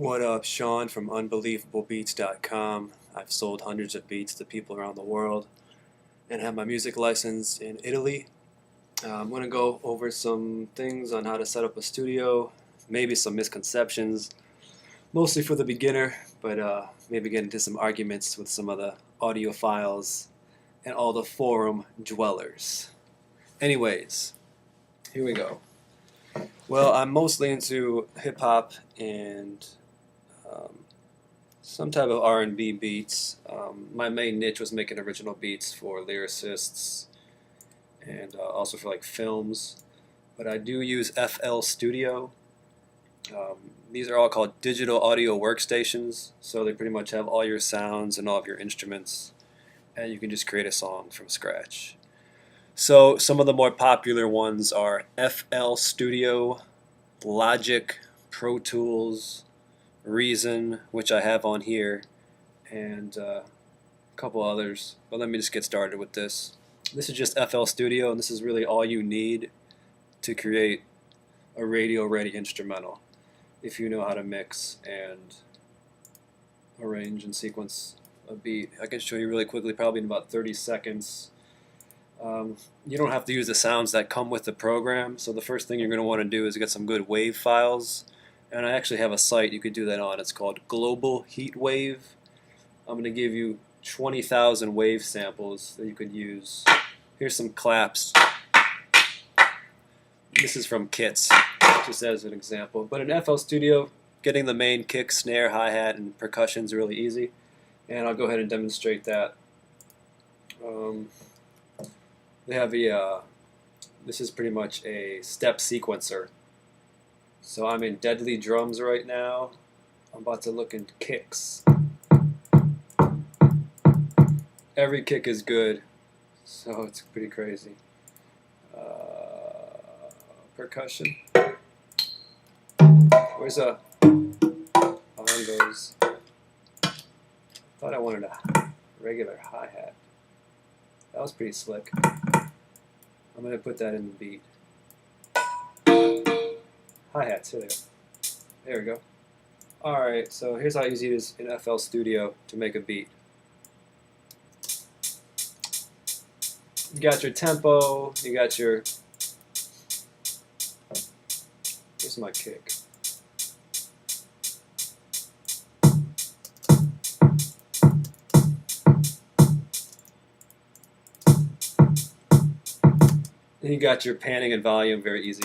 What up, Shaun from UnbelievableBeats.com. I've sold hundreds of beats to people around the world and have my music license in Italy. I'm going to go over some things on how to set up a studio, maybe some misconceptions, mostly for the beginner, but maybe get into some arguments with some of the audiophiles and all the forum dwellers. Anyways, here we go. Well, I'm mostly into hip-hop and some type of R&B beats. My main niche was making original beats for lyricists and also for like films. But I do use FL Studio. These are all called digital audio workstations, so they pretty much have all your sounds and all of your instruments, and you can just create a song from scratch. So some of the more popular ones are FL Studio, Logic, Pro Tools, Reason, which I have on here, and a couple others. But let me just get started with this. This is just FL Studio, and this is really all you need to create a radio-ready instrumental if you know how to mix and arrange and sequence a beat. I can show you really quickly, probably in about 30 seconds. You don't have to use the sounds that come with the program, so the first thing you're going to want to do is get some good wave files, and I actually have a site you could do that on. It's called Global Heatwave. I'm going to give you 20,000 wave samples that you could use. Here's some claps. This is from kits, just as an example. But in FL Studio, getting the main kick, snare, hi-hat, and percussion is really easy, and I'll go ahead and demonstrate that. They have this is pretty much a step sequencer. So I'm in deadly drums right now. I'm about to look in kicks. Every kick is good, so it's pretty crazy. Percussion. Where's a bongos? Thought I wanted a regular hi-hat. That was pretty slick. I'm going to put that in the beat. Hi-hats, here they go. There we go. Alright, so here's how easy it is in FL Studio to make a beat. You got your tempo, you got your... Here's my kick. Then you got your panning and volume, very easy.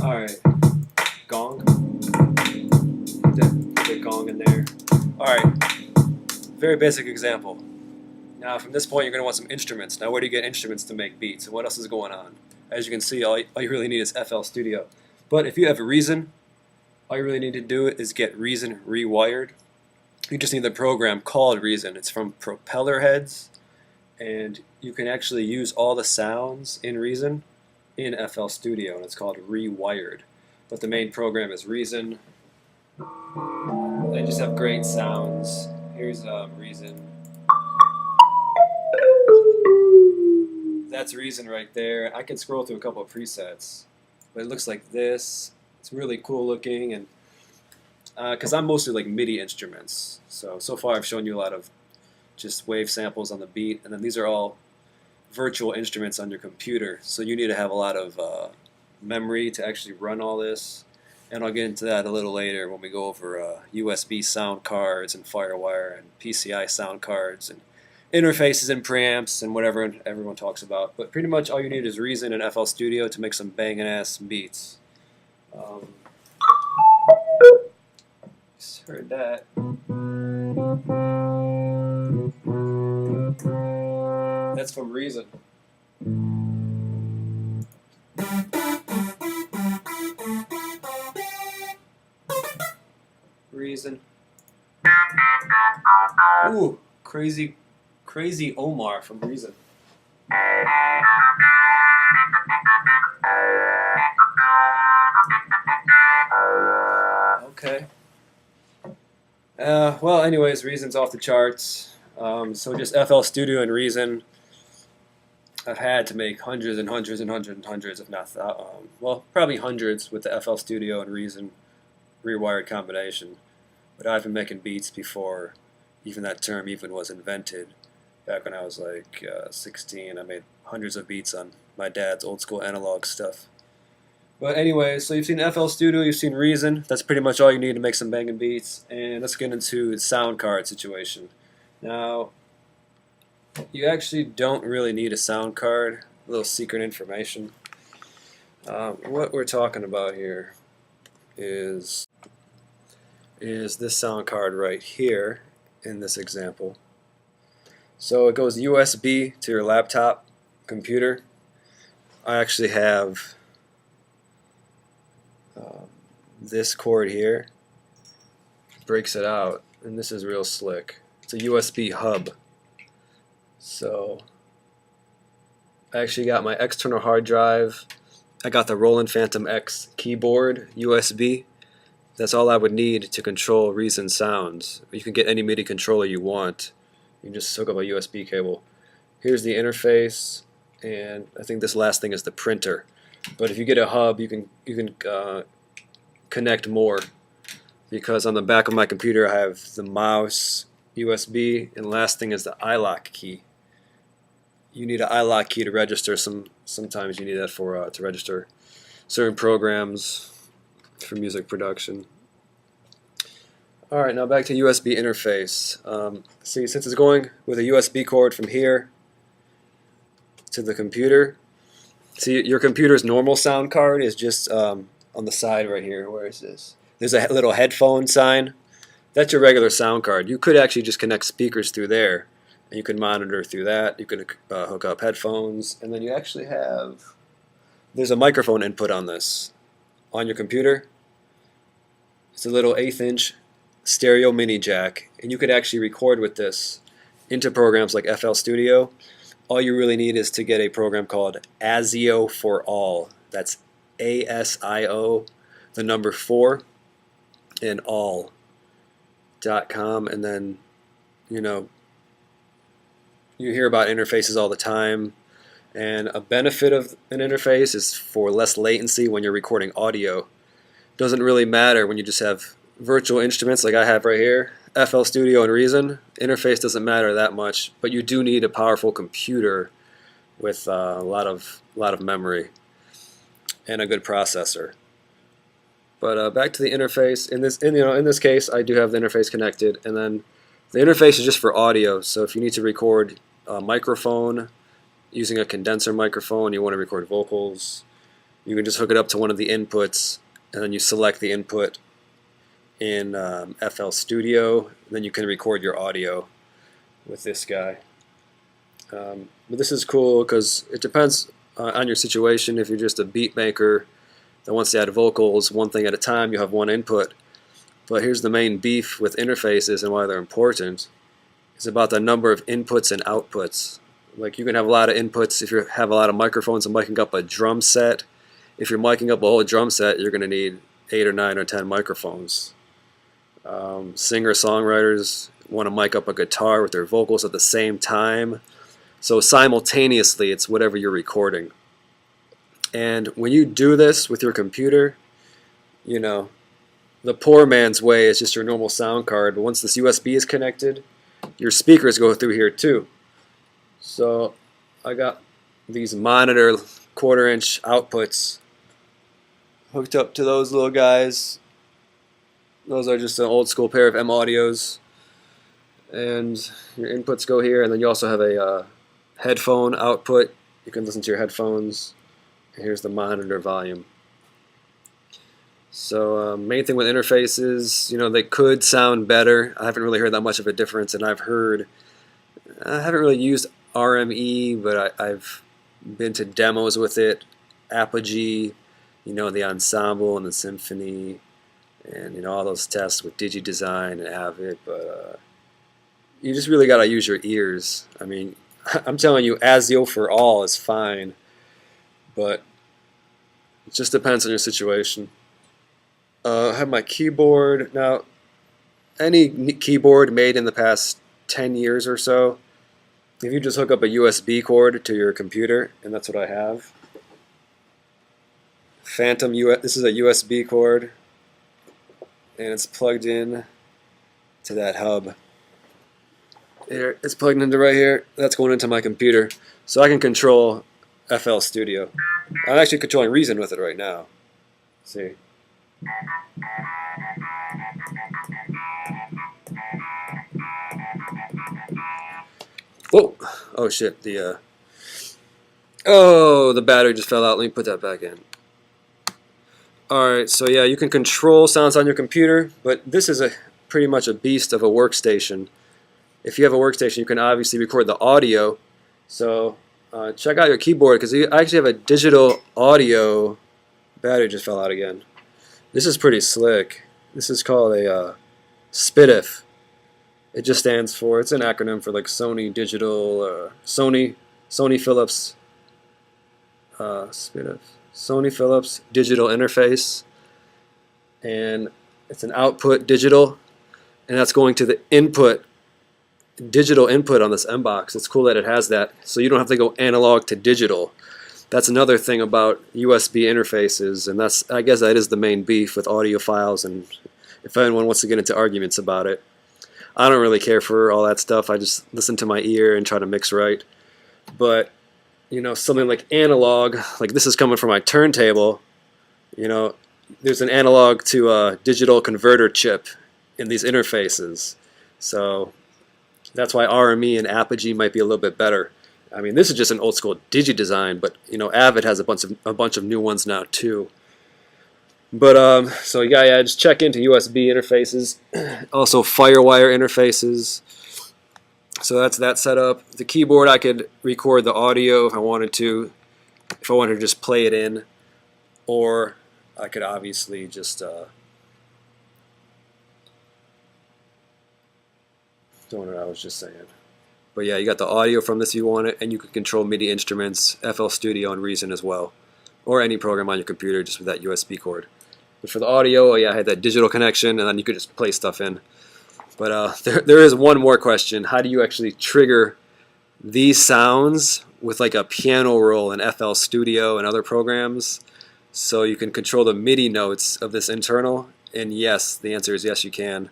Alright, gong. Put the gong in there. Alright. Very basic example. Now from this point you're going to want some instruments. Now where do you get instruments to make beats? And what else is going on? As you can see, all you really need is FL Studio. But if you have Reason, all you really need to do is get Reason rewired. You just need the program called Reason. It's from Propeller Heads, and you can actually use all the sounds in Reason in FL Studio, and it's called Rewired. But the main program is Reason. They just have great sounds. Here's Reason. That's Reason right there. I can scroll through a couple of presets, but it looks like this. It's really cool looking, and because I'm mostly like MIDI instruments, so far I've shown you a lot of just wave samples on the beat, and then these are all virtual instruments on your computer, so you need to have a lot of memory to actually run all this. And I'll get into that a little later when we go over USB sound cards and FireWire and PCI sound cards and interfaces and preamps and whatever everyone talks about. But pretty much all you need is Reason and FL Studio to make some banging ass beats. Just heard that. That's from Reason. Reason. Ooh, crazy Omar from Reason. Okay. Well, anyways, Reason's off the charts. So just FL Studio and Reason, I've had to make hundreds and hundreds and hundreds and hundreds, if not, well, probably hundreds with the FL Studio and Reason rewired combination. But I've been making beats before even that term even was invented. Back when I was like 16, I made hundreds of beats on my dad's old school analog stuff. But anyway, so you've seen FL Studio, you've seen Reason. That's pretty much all you need to make some banging beats. And let's get into the sound card situation. Now, you actually don't really need a sound card. A little secret information. What we're talking about here is this sound card right here in this example. So it goes USB to your laptop computer. I actually have this cord here, breaks it out, and this is real slick. It's a USB hub. So I actually got my external hard drive. I got the Roland Phantom X keyboard USB. That's all I would need to control Reason sounds. You can get any MIDI controller you want. You can just hook up a USB cable. Here's the interface, and I think this last thing is the printer. But if you get a hub, you can connect more, because on the back of my computer I have the mouse, USB, and the last thing is the iLock key. You need an iLock key to register. Sometimes you need that for to register certain programs for music production. Alright, now back to USB interface. See, since it's going with a USB cord from here to the computer, see, your computer's normal sound card is just on the side right here. Where is this? There's a little headphone sign. That's your regular sound card. You could actually just connect speakers through there, and you can monitor through that. You could hook up headphones, and then you actually have, there's a microphone input on this on your computer. It's a little 1/8 inch stereo mini jack, and you could actually record with this into programs like FL Studio. All you really need is to get a program called ASIO for All. That's ASIO, the number 4, and all.com, and then, you know, you hear about interfaces all the time, and a benefit of an interface is for less latency when you're recording audio. Doesn't really matter when you just have virtual instruments like I have right here, FL Studio and Reason. Interface doesn't matter that much, but you do need a powerful computer with a lot of memory and a good processor. But back to the interface. In this case, I do have the interface connected, and then the interface is just for audio. So if you need to record a microphone using a condenser microphone, you want to record vocals, you can just hook it up to one of the inputs, and then you select the input in FL Studio, and then you can record your audio with this guy. But this is cool because it depends on your situation. If you're just a beat maker that wants to add vocals one thing at a time, you have one input. But here's the main beef with interfaces and why they're important. It's about the number of inputs and outputs. Like, you can have a lot of inputs if you have a lot of microphones and miking up a drum set. If you're miking up a whole drum set, you're going to need 8 or 9 or 10 microphones. Singer-songwriters want to mic up a guitar with their vocals at the same time. So simultaneously, it's whatever you're recording. And when you do this with your computer, you know, the poor man's way is just your normal sound card. But once this USB is connected, your speakers go through here too. So I got these monitor 1/4 inch outputs hooked up to those little guys. Those are just an old school pair of M audios, and your inputs go here, and then you also have a headphone output. You can listen to your headphones, and here's the monitor volume. So main thing with interfaces, you know, they could sound better. I haven't really heard that much of a difference, and I haven't really used RME, but I've been to demos with it. Apogee, you know, the Ensemble and the Symphony, and, you know, all those tests with DigiDesign and Avid, but you just really got to use your ears. I mean, I'm telling you, ASIO for All is fine, but it just depends on your situation. I have my keyboard. Now, any keyboard made in the past 10 years or so, if you just hook up a USB cord to your computer, and that's what I have. Phantom this is a USB cord, and it's plugged in to that hub. Here, it's plugged into right here. That's going into my computer, so I can control FL Studio. I'm actually controlling Reason with it right now. See. Whoa! Oh shit! The battery just fell out. Let me put that back in. Alright, so yeah, you can control sounds on your computer, but this is pretty much a beast of a workstation. If you have a workstation, you can obviously record the audio. So check out your keyboard, because you actually have a digital audio. Battery just fell out again. This is pretty slick. This is called a SPDIF. It just stands for, it's an acronym for like Sony Digital, Sony Philips, SPDIF. Sony Philips Digital Interface, and it's an output digital, and that's going to the input, digital input on this M box. It's cool that it has that, so you don't have to go analog to digital. That's another thing about USB interfaces, and that's, I guess that is the main beef with audiophiles, and if anyone wants to get into arguments about it. I don't really care for all that stuff. I just listen to my ear and try to mix right. But you know, something like analog, like this is coming from my turntable, you know, there's an analog to a digital converter chip in these interfaces. So that's why RME and Apogee might be a little bit better. I mean, this is just an old school digi design, but you know, Avid has a bunch of new ones now too. But so yeah, just check into USB interfaces, also FireWire interfaces. So that's that setup. The keyboard, I could record the audio if I wanted to. If I wanted to just play it in, or I could obviously just doing what I was just saying. But yeah, you got the audio from this if you want it, and you can control MIDI instruments, FL Studio, and Reason as well, or any program on your computer just with that USB cord. But for the audio, yeah, I had that digital connection, and then you could just play stuff in. But there is one more question. How do you actually trigger these sounds with like a piano roll in FL Studio and other programs so you can control the MIDI notes of this internal? And yes, the answer is yes, you can.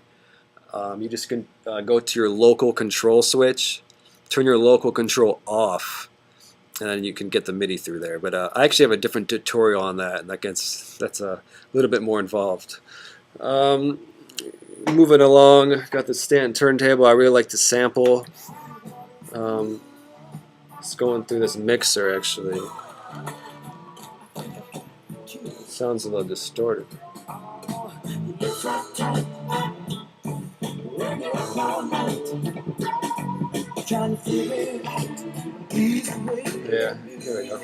You just can go to your local control switch, turn your local control off, and then you can get the MIDI through there. But I actually have a different tutorial on that, and that's a little bit more involved. Moving along, got the stand turntable. I really like to sample. It's going through this mixer actually. It sounds a little distorted. Yeah, here we go.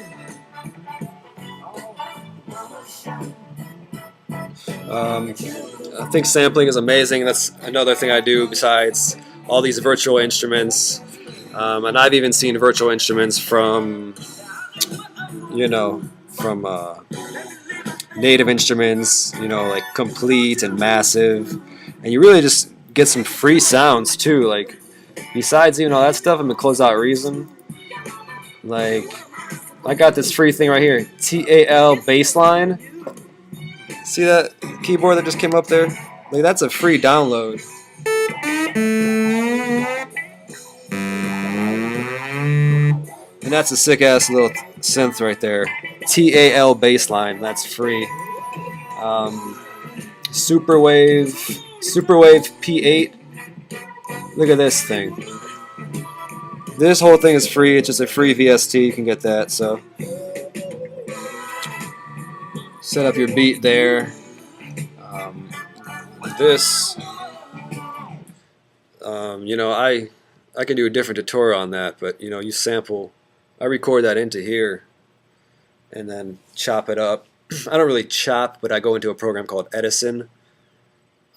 I think sampling is amazing. That's another thing I do besides all these virtual instruments. And I've even seen virtual instruments from, you know, from native instruments, you know, like Complete and Massive. And you really just get some free sounds too. Like, besides even all that stuff, I'm going to close out Reason. Like, I got this free thing right here, TAL bassline. See that keyboard that just came up there? Like, that's a free download. And that's a sick ass little synth right there. TAL bassline, that's free. Superwave P8. Look at this thing. This whole thing is free. It's just a free VST. You can get that. So set up your beat there. This, you know, I can do a different tutorial on that, but you know, you sample. I record that into here, and then chop it up. I don't really chop, but I go into a program called Edison.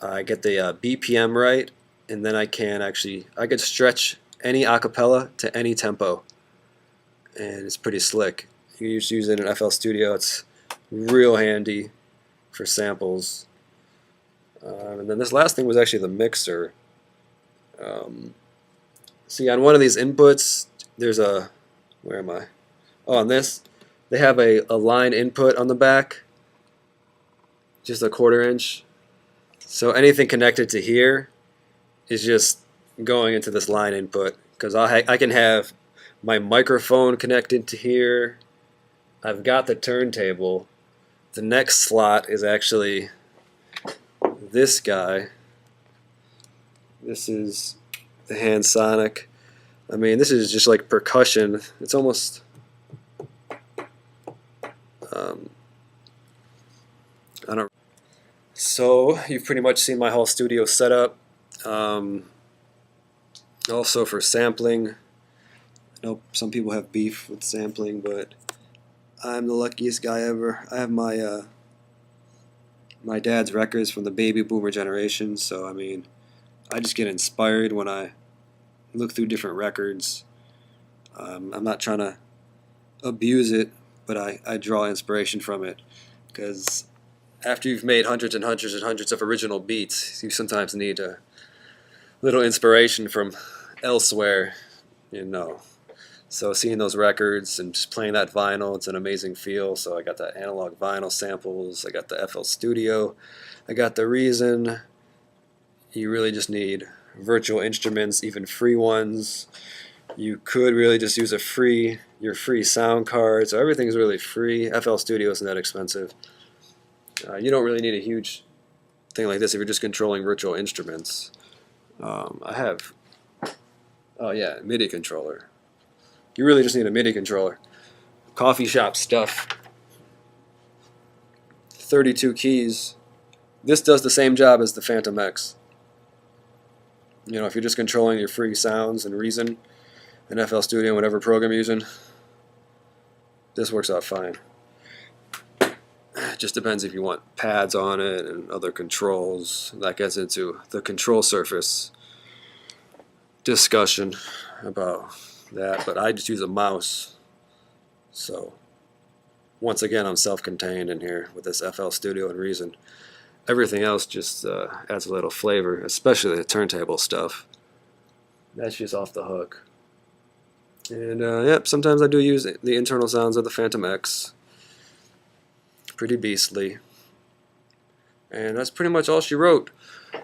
I get the BPM right, and then I could stretch any acapella to any tempo, and it's pretty slick. You just use it in FL Studio. It's real handy for samples. And then this last thing was actually the mixer. See, on one of these inputs, there's a, where am I? Oh, on this, they have a line input on the back, just a 1/4 inch. So anything connected to here is just going into this line input, because I can have my microphone connected to here. I've got the turntable. The next slot is actually this guy. This is the hand sonic. I mean, this is just like percussion. It's almost I don't. So you've pretty much seen my whole studio setup. Also for sampling, I know some people have beef with sampling, but I'm the luckiest guy ever. I have my my dad's records from the baby boomer generation, so I mean, I just get inspired when I look through different records. I'm not trying to abuse it, but I draw inspiration from it, because after you've made hundreds and hundreds and hundreds of original beats, you sometimes need a little inspiration from elsewhere, you know. So seeing those records and just playing that vinyl, it's an amazing feel. So I got the analog vinyl samples, I got the FL Studio, I got the Reason. You really just need virtual instruments, even free ones. You could really just use your free sound card. So everything's really free. FL Studio isn't that expensive. You don't really need a huge thing like this if you're just controlling virtual instruments. I have, oh yeah, MIDI controller. You really just need a MIDI controller. Coffee shop stuff. 32 keys. This does the same job as the Phantom X. You know, if you're just controlling your free sounds and Reason and FL Studio, whatever program you're using, this works out fine. It just depends if you want pads on it and other controls. That gets into the control surface discussion about that, but I just use a mouse. So once again, I'm self-contained in here with this FL Studio and Reason. Everything else just adds a little flavor, especially the turntable stuff. That's just off the hook. And yep, sometimes I do use the internal sounds of the Phantom X. Pretty beastly. And that's pretty much all she wrote.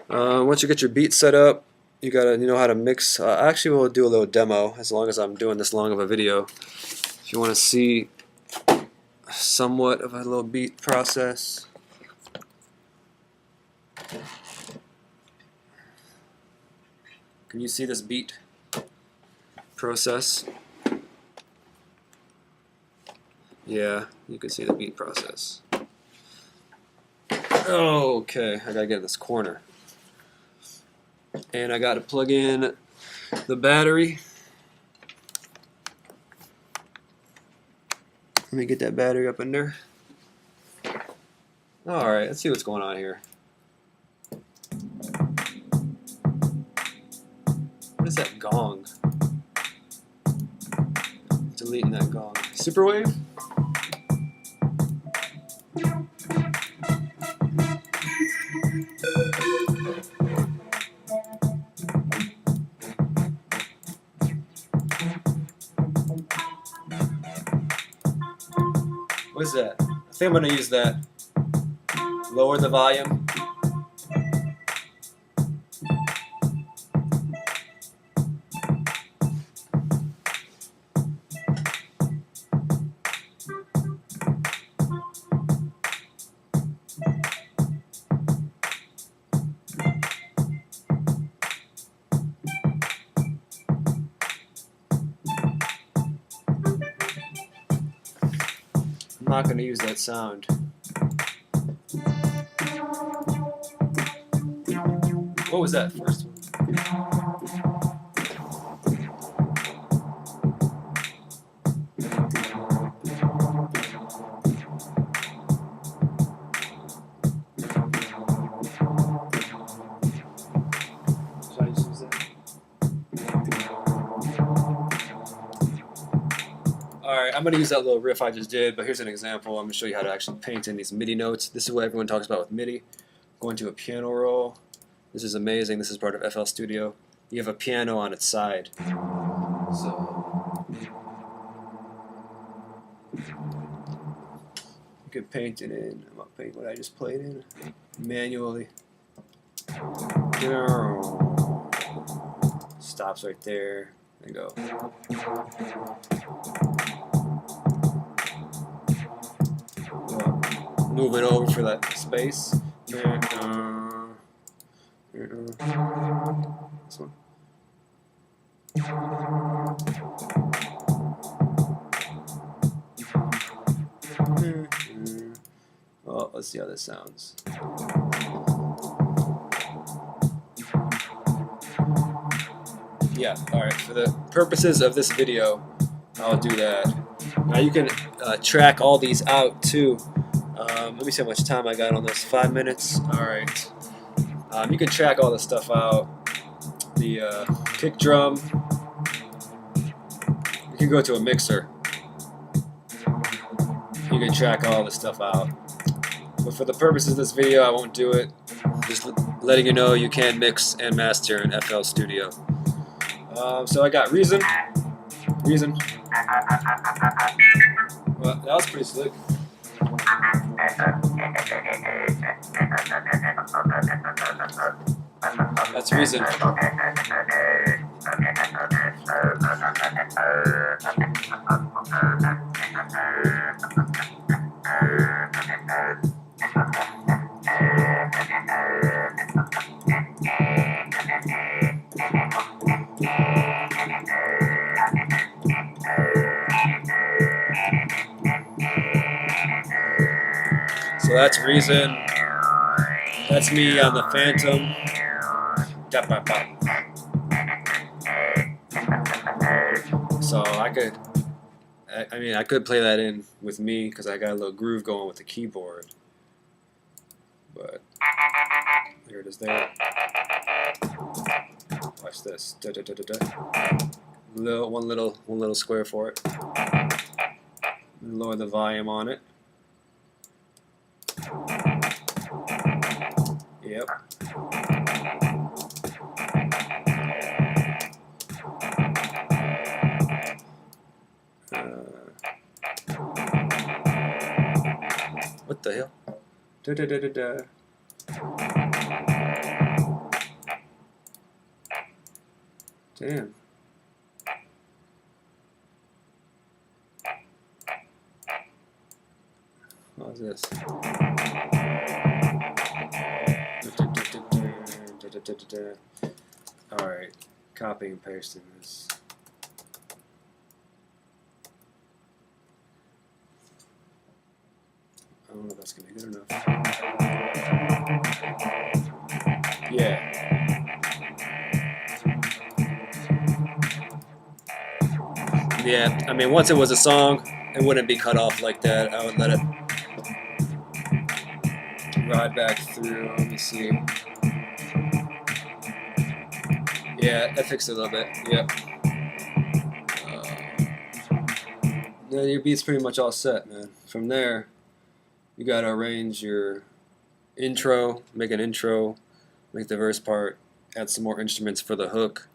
Once you get your beat set up, you gotta know how to mix. Actually, we'll do a little demo as long as I'm doing this long of a video. If you want to see somewhat of a little beat process. Can you see this beat process? Yeah, you can see the beat process. Okay, I gotta get in this corner. And I gotta plug in the battery. Let me get that battery up in there. Alright, let's see what's going on here. What is that gong? Deleting that gong. Superwave? What is that? I think I'm going to use that. Lower the volume. I'm not going to use that sound. What was that first one? Should I just use that? Alright, I'm going to use that little riff I just did, but here's an example. I'm going to show you how to actually paint in these MIDI notes. This is what everyone talks about with MIDI. Go into a piano roll. This is amazing. This is part of FL Studio. You have a piano on its side. So you could paint it in. I'm gonna paint what I just played in manually. Stops right there. And go. Move it over for that space. This one. Well, let's see how this sounds. Yeah, alright, for the purposes of this video, I'll do that. Now you can track all these out too. Let me see how much time I got on this. 5 minutes? Alright. You can track all this stuff out. The kick drum. You can go to a mixer. You can track all this stuff out. But for the purposes of this video, I won't do it. Just letting you know you can mix and master in FL Studio. So I got Reason. Well, that was pretty slick. That's Reason. So that's Reason. That's me on the Phantom. So I could play that in with me because I got a little groove going with the keyboard. But here it is there. Watch this. One little square for it. Lower the volume on it. Yep. What the hell? Damn. What was this? Alright, copy and pasting this. I don't know if that's going to be good enough. Yeah. Yeah, I mean, once it was a song, it wouldn't be cut off like that. I would let it ride back through. Let me see. Yeah, that fixed it a little bit. Yep. Then your beat's pretty much all set, man. From there, you gotta arrange your intro, make an intro, make the verse part, add some more instruments for the hook.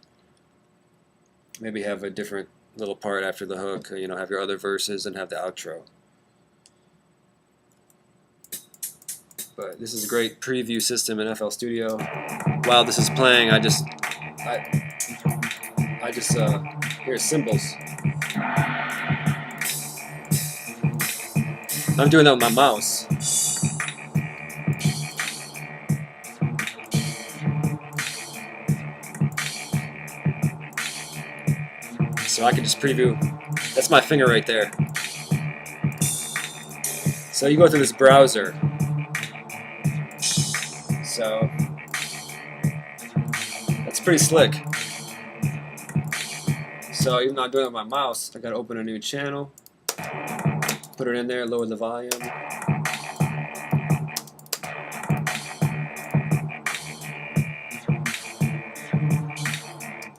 Maybe have a different little part after the hook, you know, have your other verses and have the outro. But this is a great preview system in FL Studio. While this is playing, I just hear cymbals. I'm doing that with my mouse. So I can just preview. That's my finger right there. So you go through this browser. So that's pretty slick. So even though I'm doing it with my mouse, I gotta open a new channel, put it in there, lower the volume.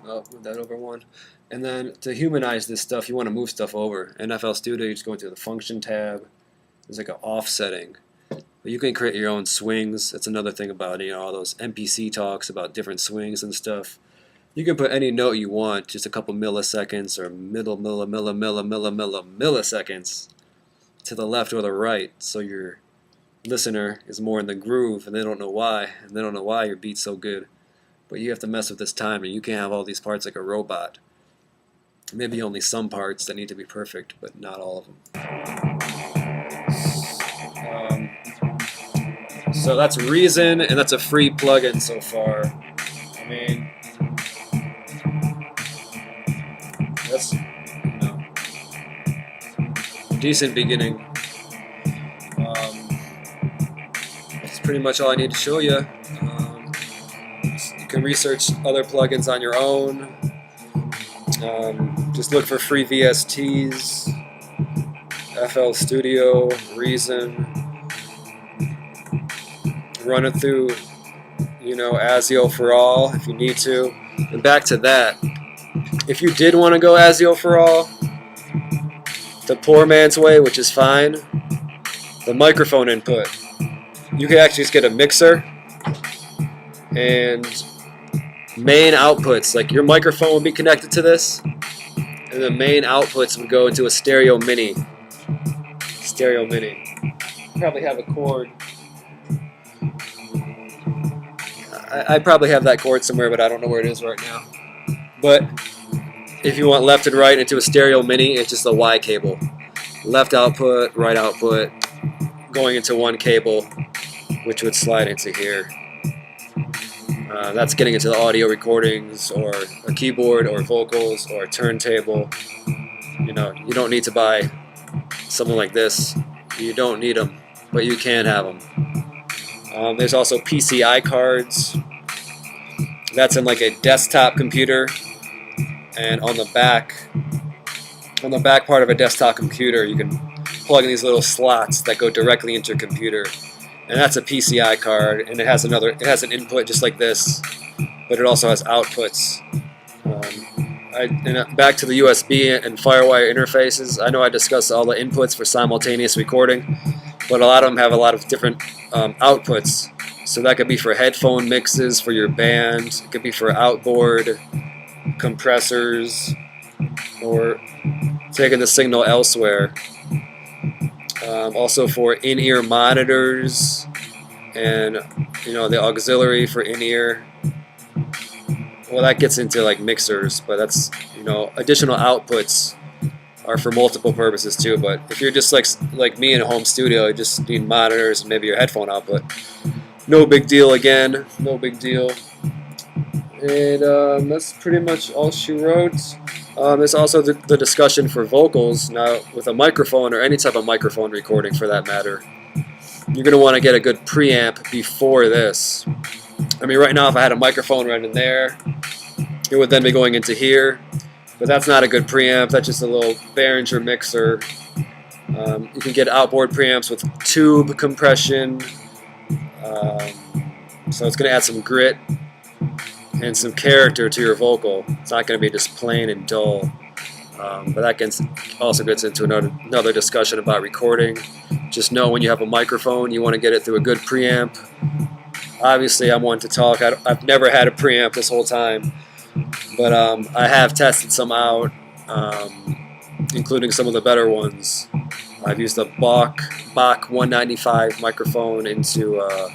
Oh, move that over one. And then to humanize this stuff, you want to move stuff over. In FL Studio, you just go into the function tab. There's like an offsetting. But you can create your own swings. That's another thing about, you know, all those MPC talks about different swings and stuff. You can put any note you want, just a couple milliseconds or milliseconds to the left or the right, so your listener is more in the groove and they don't know why, your beat's so good. But you have to mess with this timing. You can't have all these parts like a robot. Maybe only some parts that need to be perfect, but not all of them. So that's Reason, and that's a free plugin so far. I mean, that's, you know, decent beginning. That's pretty much all I need to show you. You can research other plugins on your own. Just look for free VSTs, FL Studio, Reason. Run it through, you know, ASIO for all if you need to. And back to that, if you did want to go ASIO for all, the poor man's way, which is fine, the microphone input, you can actually just get a mixer and main outputs, like your microphone would be connected to this, and the main outputs would go into a stereo mini. Probably have a cord. I probably have that cord somewhere, but I don't know where it is right now. But if you want left and right into a stereo mini, it's just a Y cable. Left output, right output, going into one cable, which would slide into here. That's getting into the audio recordings, or a keyboard, or vocals, or a turntable. You know, you don't need to buy something like this. You don't need them, but you can have them. There's also PCI cards. That's in like a desktop computer, and on the back part of a desktop computer, you can plug in these little slots that go directly into your computer, and that's a PCI card, and it has an input just like this, but it also has outputs. Back to the USB and FireWire interfaces. I know I discussed all the inputs for simultaneous recording, but a lot of them have a lot of different outputs. So that could be for headphone mixes for your band, it could be for outboard compressors, or taking the signal elsewhere. Also for in-ear monitors, and you know, the auxiliary for in-ear. Well, that gets into like mixers, but that's, you know, additional outputs are for multiple purposes too. But if you're just like me in a home studio, you just need monitors and maybe your headphone output. No big deal again, no big deal. And that's pretty much all she wrote. There's also the discussion for vocals. Now, with a microphone, or any type of microphone recording for that matter, you're going to want to get a good preamp before this. I mean, right now, if I had a microphone right in there, it would then be going into here. But that's not a good preamp. That's just a little Behringer mixer. You can get outboard preamps with tube compression. So it's going to add some grit and some character to your vocal. It's not going to be just plain and dull. But that also gets into another discussion about recording. Just know when you have a microphone, you want to get it through a good preamp. Obviously, I'm one to talk. I've never had a preamp this whole time, but I have tested some out, including some of the better ones. I've used a Bach 195 microphone into. I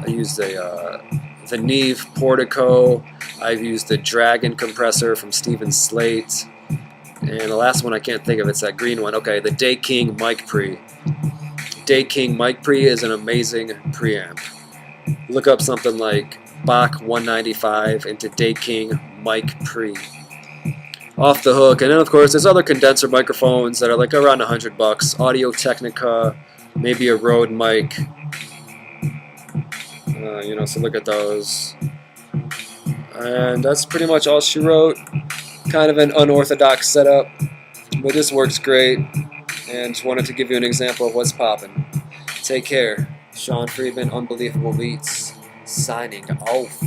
used the Neve Portico. I've used the Dragon compressor from Steven Slate, and the last one I can't think of. It's that green one. Okay, the Day King Mic Pre. Day King Mic Pre is an amazing preamp. Look up something like Bach 195 into Day King Mic Pre. Off the hook. And then of course there's other condenser microphones that are like around $100. Audio Technica, maybe a Rode mic. You know, so look at those. And that's pretty much all she wrote. Kind of an unorthodox setup, but this works great. And just wanted to give you an example of what's popping. Take care. Shaun Friedman, Unbelievable Beats, signing off.